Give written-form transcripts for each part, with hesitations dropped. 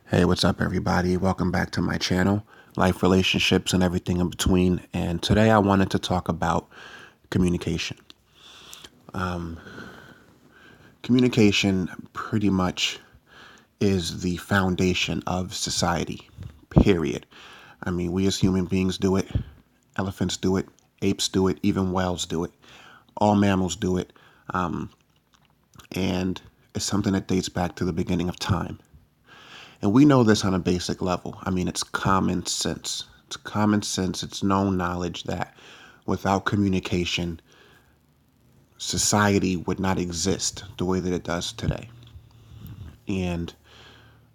Hey, what's up, everybody? Welcome back to my channel, Life, Relationships, and Everything in Between. And today I wanted to talk about communication. Communication pretty much is the foundation of society, period. I mean, we as human beings do it, elephants do it, apes do it, even whales do it. All mammals do it. And it's something that dates back to the beginning of time. And we know this on a basic level. I mean, it's common sense. It's common sense. It's known knowledge that without communication, society would not exist the way that it does today. And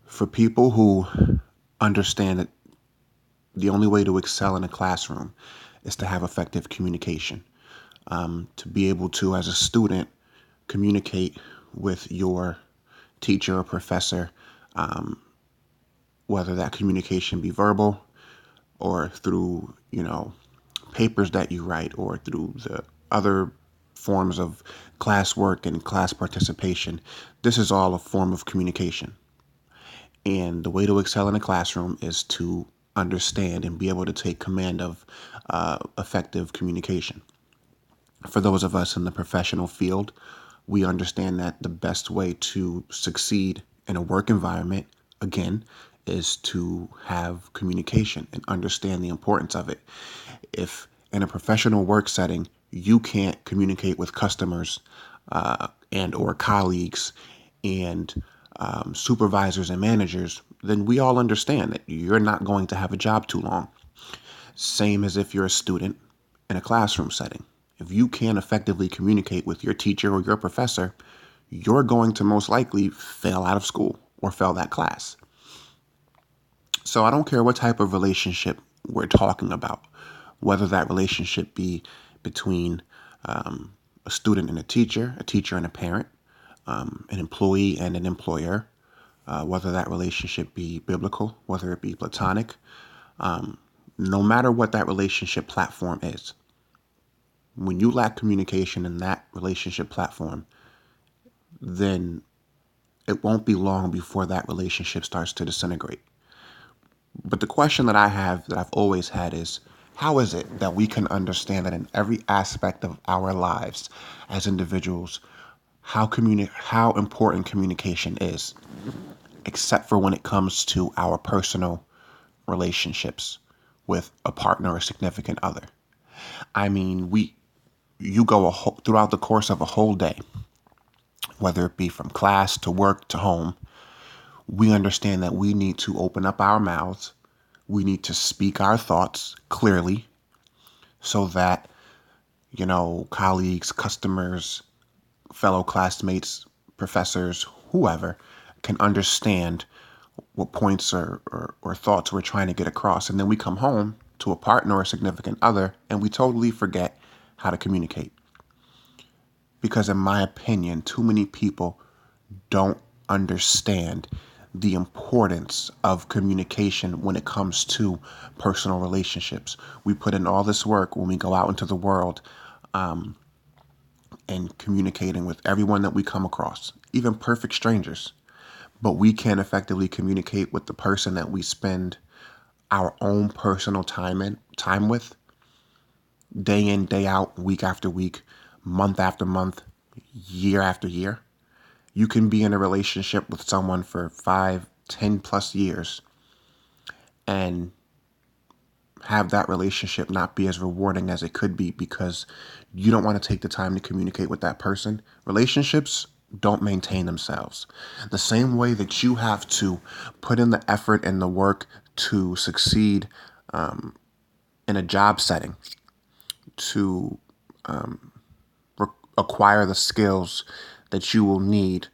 for people who understand that the only way to excel in a classroom is to have effective communication, to be able to, as a student, communicate with your teacher or professor, whether that communication be verbal or through, papers that you write or through the other forms of classwork and class participation. This is all a form of communication. And the way to excel in a classroom is to understand and be able to take command of effective communication. For those of us in the professional field, we understand that the best way to succeed in a work environment, again, is to have communication and understand the importance of it. If in a professional work setting, you can't communicate with customers and or colleagues and supervisors and managers, then we all understand that you're not going to have a job too long. Same as if you're a student in a classroom setting. If you can't effectively communicate with your teacher or your professor, you're going to most likely fail out of school or fail that class. So I don't care what type of relationship we're talking about, whether that relationship be between a student and a teacher and a parent, an employee and an employer, whether that relationship be biblical, whether it be platonic, no matter what that relationship platform is. When you lack communication in that relationship platform, then it won't be long before that relationship starts to disintegrate. But the question that I have, that I've always had, is how is it that we can understand that in every aspect of our lives as individuals, how important communication is, except for when it comes to our personal relationships with a partner or significant other? I mean, you go throughout the course of a whole day, whether it be from class to work to home, we understand that we need to open up our mouths. We need to speak our thoughts clearly so that, colleagues, customers, fellow classmates, professors, whoever can understand what points or thoughts we're trying to get across. And then we come home to a partner or a significant other and we totally forget how to communicate. Because in my opinion, too many people don't understand the importance of communication when it comes to personal relationships. We put in all this work when we go out into the world and communicating with everyone that we come across, even perfect strangers. But we can't effectively communicate with the person that we spend our own personal time with, day in, day out, week after week, month after month, year after year. You can be in a relationship with someone for 5, 10 plus years and have that relationship not be as rewarding as it could be because you don't want to take the time to communicate with that person. Relationships don't maintain themselves. The same way that you have to put in the effort and the work to succeed in a job setting, to acquire the skills that you will need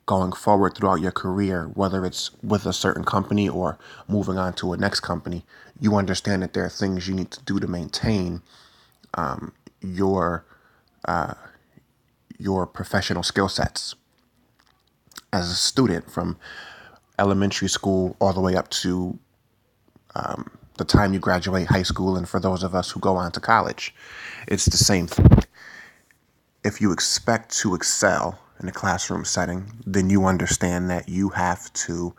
going forward throughout your career, whether it's with a certain company or moving on to a next company. You understand that there are things you need to do to maintain your your professional skill sets as a student, from elementary school all the way up to the time you graduate high school, and for those of us who go on to college, it's the same thing. If you expect to excel in a classroom setting, then you understand that you have to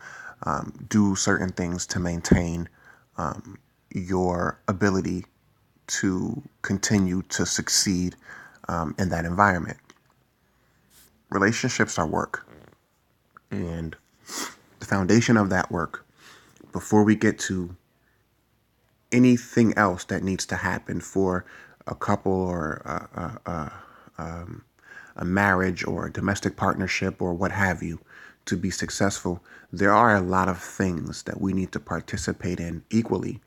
do certain things to maintain your ability to continue to succeed in that environment. Relationships are work, and the foundation of that work, before we get to anything else that needs to happen for a couple or a marriage or a domestic partnership or what have you to be successful, there are a lot of things that we need to participate in equally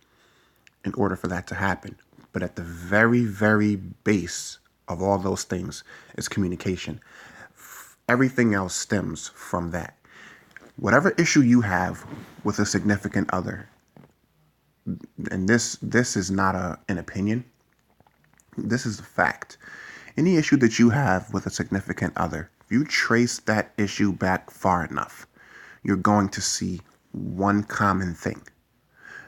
in order for that to happen. But at the very, very base of all those things is communication. Everything else stems from that. Whatever issue you have with a significant other, and this is not an opinion, this is a fact. Any issue that you have with a significant other, if you trace that issue back far enough, you're going to see one common thing.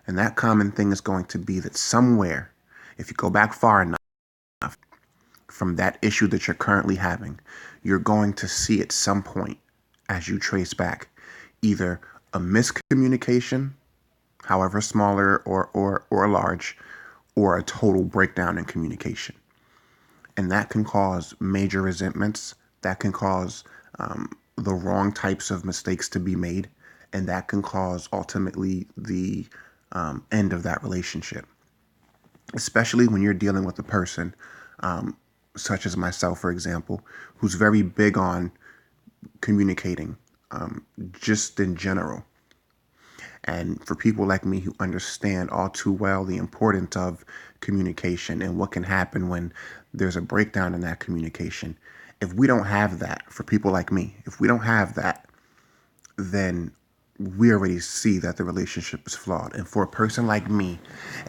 And that common thing is going to be that somewhere, if you go back far enough from that issue that you're currently having, you're going to see at some point as you trace back either a miscommunication, however smaller or large, or a total breakdown in communication. And that can cause major resentments. That can cause the wrong types of mistakes to be made. And that can cause ultimately the end of that relationship. Especially when you're dealing with a person, such as myself, for example, who's very big on communicating, just in general. And for people like me who understand all too well the importance of communication and what can happen when there's a breakdown in that communication, if we don't have that, for people like me, if we don't have that, then we already see that the relationship is flawed. And for a person like me,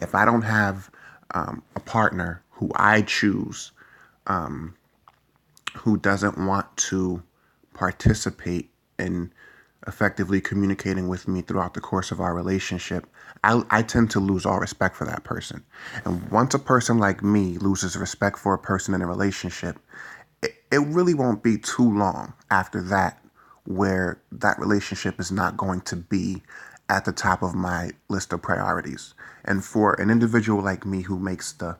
if I don't have a partner who I choose, who doesn't want to participate in effectively communicating with me throughout the course of our relationship, I tend to lose all respect for that person. And once a person like me loses respect for a person in a relationship, it really won't be too long after that where that relationship is not going to be at the top of my list of priorities. And for an individual like me who makes the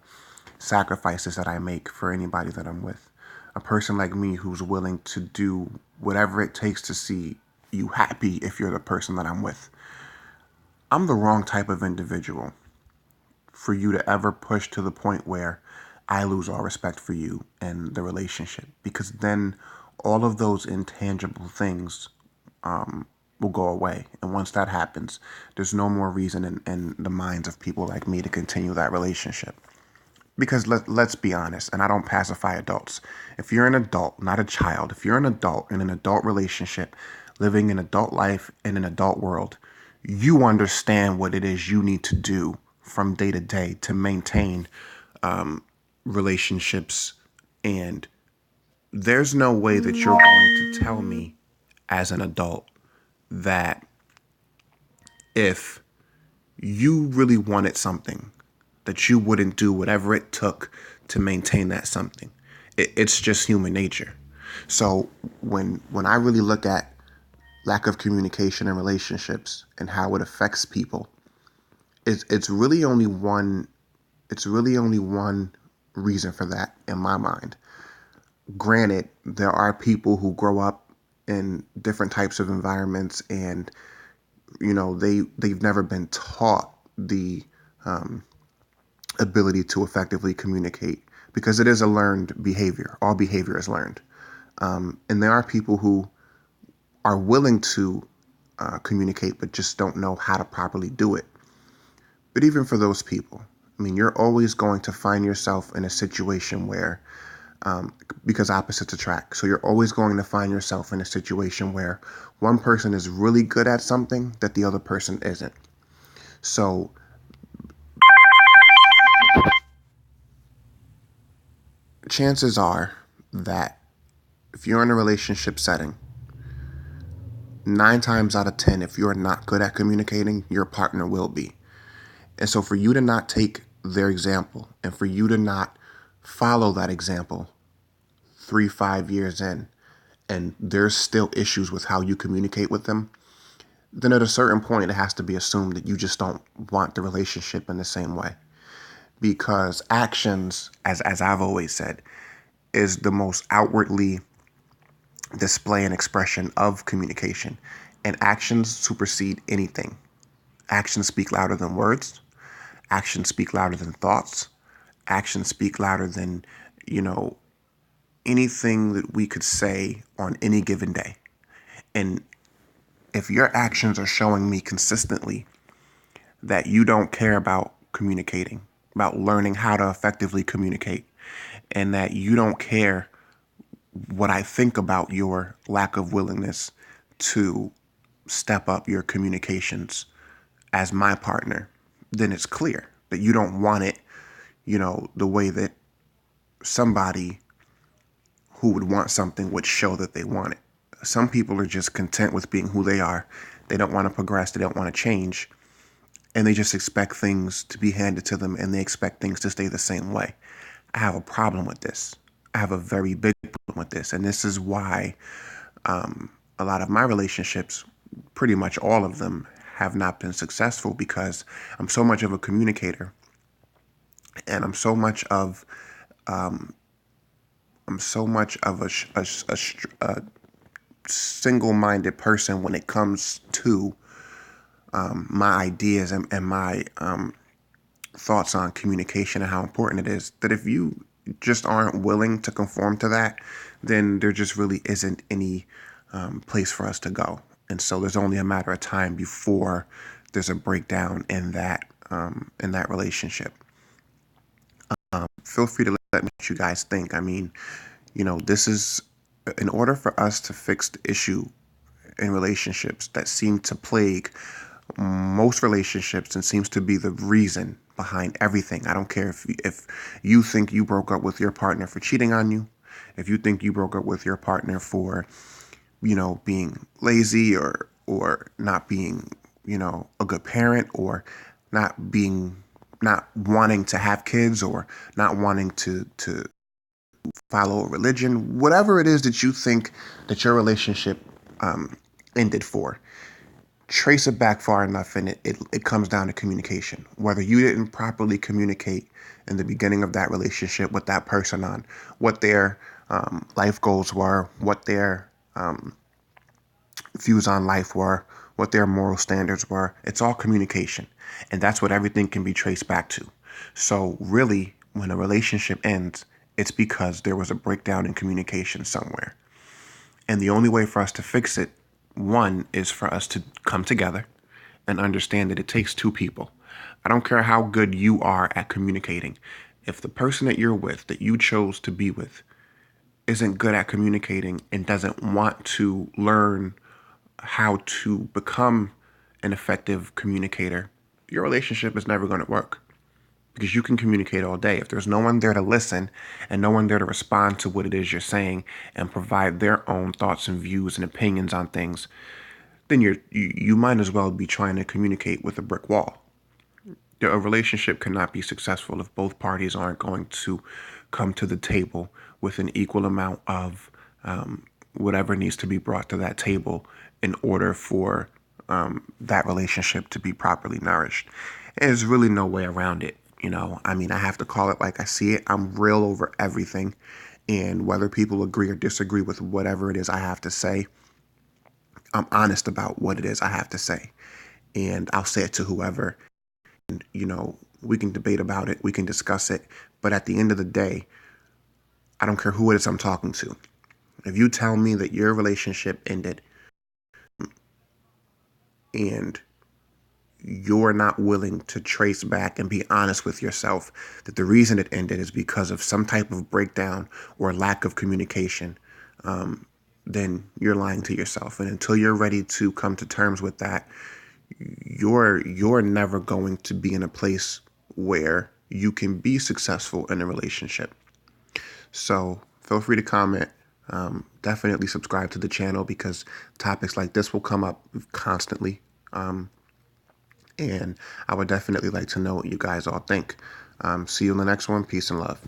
sacrifices that I make for anybody that I'm with, a person like me who's willing to do whatever it takes to see you happy if you're the person that I'm with, I'm the wrong type of individual for you to ever push to the point where I lose all respect for you and the relationship, because then all of those intangible things will go away. And once that happens, there's no more reason in the minds of people like me to continue that relationship. Because let's be honest, and I don't pacify adults. If you're an adult, not a child, if you're an adult in an adult relationship, living an adult life in an adult world, you understand what it is you need to do from day to day to maintain relationships. And there's no way that you're going to tell me as an adult that if you really wanted something, that you wouldn't do whatever it took to maintain that something. It's just human nature. So when I really look at lack of communication in relationships and how it affects people, it's really only one reason for that in my mind. Granted, there are people who grow up in different types of environments, and they've never been taught the ability to effectively communicate, because it is a learned behavior. All behavior is learned. And there are people who are willing to communicate but just don't know how to properly do it. But even for those people, I mean, you're always going to find yourself in a situation where, because opposites attract, so you're always going to find yourself in a situation where one person is really good at something that the other person isn't. So chances are that if you're in a relationship setting, 9 times out of 10, if you're not good at communicating, your partner will be. And so for you to not take their example and for you to not follow that example 3, 5 years in, and there's still issues with how you communicate with them, then at a certain point, it has to be assumed that you just don't want the relationship in the same way. Because actions, as I've always said, is the most outwardly display and expression of communication. And actions supersede anything. Actions speak louder than words. Actions speak louder than thoughts. Actions speak louder than, you know, anything that we could say on any given day. And if your actions are showing me consistently that you don't care about communicating, about learning how to effectively communicate, and that you don't care what I think about your lack of willingness to step up your communications as my partner, then it's clear that you don't want it, the way that somebody who would want something would show that they want it. Some people are just content with being who they are. They don't want to progress. They don't want to change. And they just expect things to be handed to them, and they expect things to stay the same way. I have a problem with this. I have a very big problem with this. And this is why a lot of my relationships, pretty much all of them, have not been successful, because I'm so much of a communicator, and I'm so much of a single-minded person when it comes to my ideas and my thoughts on communication and how important it is, that if you just aren't willing to conform to that, then there just really isn't any place for us to go. And so there's only a matter of time before there's a breakdown in that relationship. Feel free to let me know what you guys think. I mean, this is, in order for us to fix the issue in relationships that seem to plague most relationships and seems to be the reason behind everything. I don't care if you think you broke up with your partner for cheating on you, if you think you broke up with your partner for, being lazy or not being, a good parent, or not wanting to have kids, or not wanting to follow a religion, whatever it is that you think that your relationship ended for. Trace it back far enough, and it comes down to communication. Whether you didn't properly communicate in the beginning of that relationship with that person on what their life goals were, what their views on life were, what their moral standards were, it's all communication. And that's what everything can be traced back to. So really, when a relationship ends, it's because there was a breakdown in communication somewhere. And the only way for us to fix it, one, is for us to come together and understand that it takes two people. I don't care how good you are at communicating. If the person that you're with, that you chose to be with, isn't good at communicating and doesn't want to learn how to become an effective communicator, your relationship is never going to work. Because you can communicate all day. If there's no one there to listen and no one there to respond to what it is you're saying and provide their own thoughts and views and opinions on things, then you might as well be trying to communicate with a brick wall. A relationship cannot be successful if both parties aren't going to come to the table with an equal amount of whatever needs to be brought to that table in order for that relationship to be properly nourished. There's really no way around it. I mean, I have to call it like I see it. I'm real over everything. And whether people agree or disagree with whatever it is I have to say, I'm honest about what it is I have to say. And I'll say it to whoever. And, we can debate about it. We can discuss it. But at the end of the day, I don't care who it is I'm talking to. If you tell me that your relationship ended and you're not willing to trace back and be honest with yourself that the reason it ended is because of some type of breakdown or lack of communication, then you're lying to yourself. And until you're ready to come to terms with that, you're never going to be in a place where you can be successful in a relationship. So feel free to comment. Definitely subscribe to the channel, because topics like this will come up constantly. And I would definitely like to know what you guys all think. See you in the next one. Peace and love.